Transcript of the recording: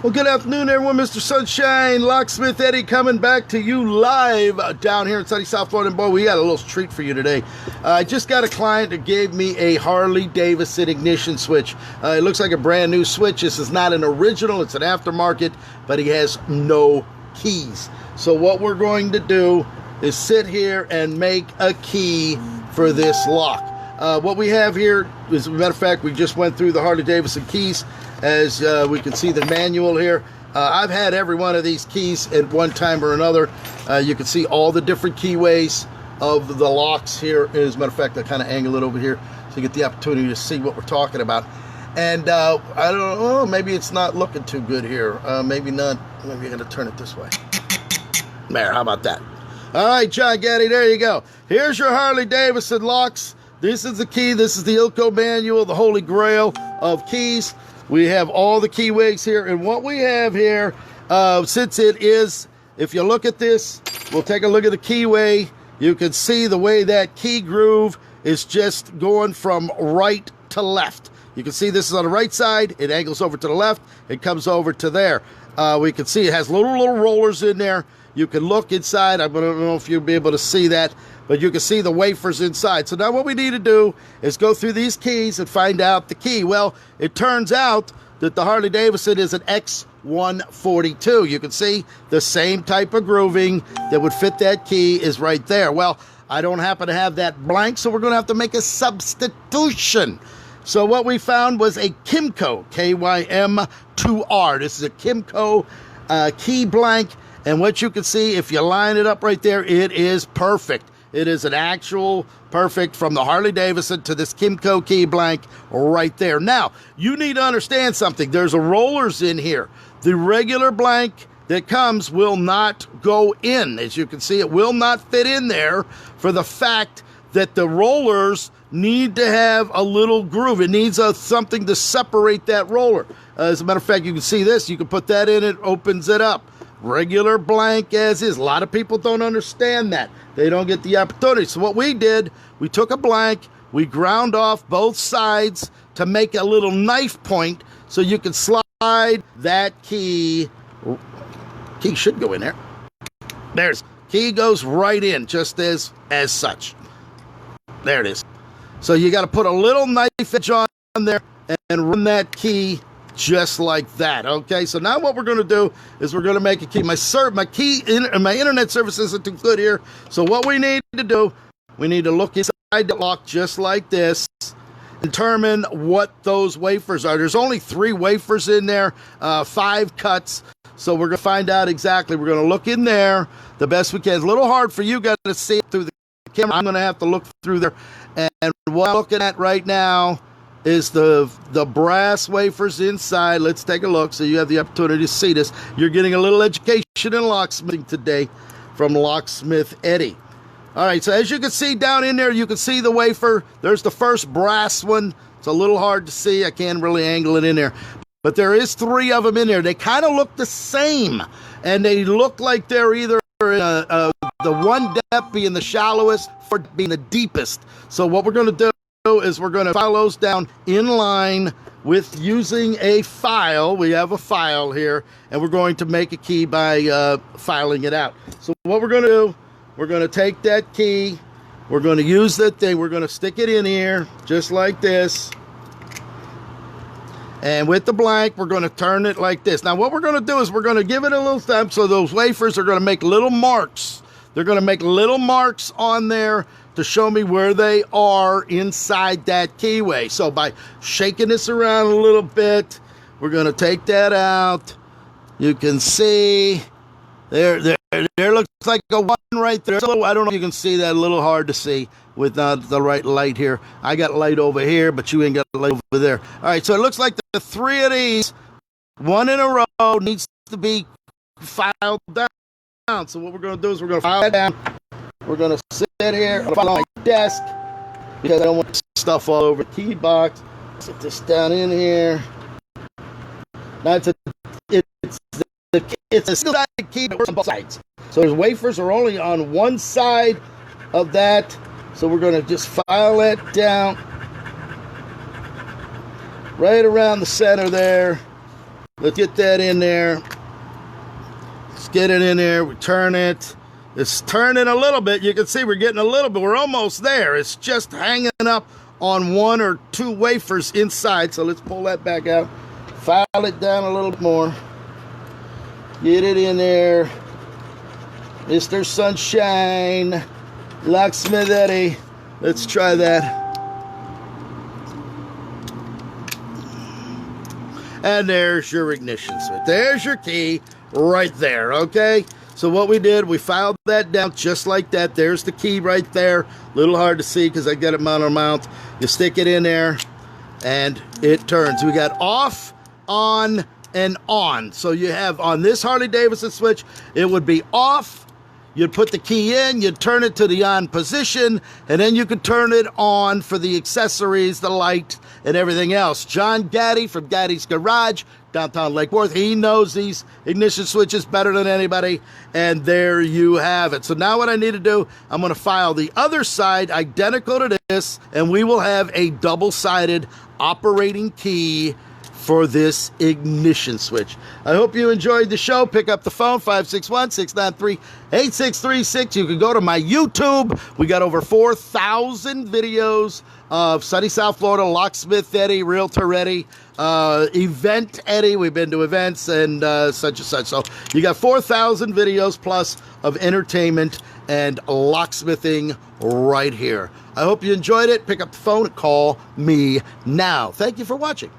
Well, good afternoon, everyone. Mr. Sunshine, Locksmith Eddy coming back to you live down here in sunny South Florida. And boy, we got a little treat for you today. I just got a client that gave me a Harley Davidson ignition switch. It looks like a brand new switch. This is not an original, it's an aftermarket, but he has no keys. So what we're going to do is sit here and make a key for this lock. What we have here, as a matter of fact, we just went through the Harley Davidson keys. As we can see the manual here. I've had every one of these keys at one time or another. You can see all the different keyways of the locks here. As a matter of fact, I kind of angle it over here so you get the opportunity to see what we're talking about. And I don't know, maybe it's not looking too good here. Maybe not. Maybe you're going to turn it this way. There, how about that? All right, John Gaddy, there you go. Here's your Harley Davidson locks. This is the key. This is the Ilko manual, the holy grail of keys. We have all the keyways here, and what we have here, since it is, if you look at this, we'll take a look at the keyway. You can see the way that key groove is just going from right to left. You can see this is on the right side. It angles over to the left. It comes over to there. We can see it has little rollers in there. You can look inside. I don't know if you'll be able to see that, but you can see the wafers inside. So now what we need to do is go through these keys and find out the key. Well, it turns out that the Harley Davidson is an X142. You can see the same type of grooving that would fit that key is right there. Well, I don't happen to have that blank, so we're going to have to make a substitution. So what we found was a Kymco, K-Y-M-2-R. This is a Kymco key blank. And what you can see, if you line it up right there, it is perfect. It is an actual perfect from the Harley Davidson to this Kymco key blank right there. Now, you need to understand something. There's a rollers in here. The regular blank that comes will not go in. As you can see, it will not fit in there for the fact that the rollers need to have a little groove. It needs something to separate that roller. As a matter of fact, you can see this. You can put that in, it opens it up. Regular blank as is. A lot of people don't understand that. They don't get the opportunity. So what we did, we took a blank, we ground off both sides to make a little knife point so you can slide that key. Key should go in there. There's key goes right in just as such. There it is. So you got to put a little knife edge on there and run that key just like that. Okay, so now what we're going to do is we're going to make a key. My internet service isn't too good here, so what we need to do, we need to look inside the lock just like this, determine what those wafers are. There's only 3 wafers in there, 5 cuts, so we're going to find out exactly. We're going to look in there the best we can. It's a little hard for you guys to see it through the camera. I'm going to have to look through there, and what I'm looking at right now is the brass wafers inside. Let's take a look so you have the opportunity to see this. You're getting a little education in locksmithing today from Locksmith Eddy. All right, so as you can see down in there, you can see the wafer. There's the first brass one. It's a little hard to see. I can't really angle it in there. But there is 3 of them in there. They kind of look the same, and they look like they're either the one depth being the shallowest or being the deepest. So what we're going to do is we're going to file those down in line with using a file. We have a file here, and we're going to make a key by filing it out. So what we're going to do, we're going to take that key, we're going to use that thing, we're going to stick it in here just like this, and with the blank we're going to turn it like this. Now what we're going to do is we're going to give it a little thump, so those wafers are going to make little marks. They're going to make little marks on there to show me where they are inside that keyway. So by shaking this around a little bit, we're going to take that out. You can see there looks like a 1 right there. I don't know if you can see that, a little hard to see without the right light here. I got light over here, but you ain't got light over there. All right, so it looks like the 3 of these, 1 in a row, needs to be filed down. So what we're going to do is we're going to file it down. We're going to sit here on my desk because I don't want stuff all over the key box. Sit this down in here. Now it's a single-sided key that works on both sides. So those wafers are only on one side of that. So we're going to just file it down right around the center there. Let's get that in there. Let's get it in there. We turn it. It's turning a little bit. You can see we're getting a little bit. We're almost there. It's just hanging up on 1 or 2 wafers inside. So let's pull that back out. File it down a little bit more. Get it in there. Mr. Sunshine. Locksmith Eddy. Let's try that. And there's your ignition switch. There's your key right there, okay? So what we did, we filed that down just like that. There's the key right there. A little hard to see because I got it mounted on mount. You stick it in there, and it turns. We got off, on, and on. So you have on this Harley Davidson switch, it would be off. You'd put the key in, you'd turn it to the on position, and then you could turn it on for the accessories, the light, and everything else. John Gaddy from Gaddy's Garage, downtown Lake Worth, he knows these ignition switches better than anybody, and there you have it. So now what I need to do, I'm going to file the other side identical to this, and we will have a double-sided operating key for this ignition switch. I hope you enjoyed the show. Pick up the phone, 561-693-8636. You can go to my YouTube. We got over 4,000 videos of sunny South Florida, Locksmith Eddy, Realtor Eddy, Event Eddy. We've been to events and such and such. So you got 4,000 videos plus of entertainment and locksmithing right here. I hope you enjoyed it. Pick up the phone and call me now. Thank you for watching.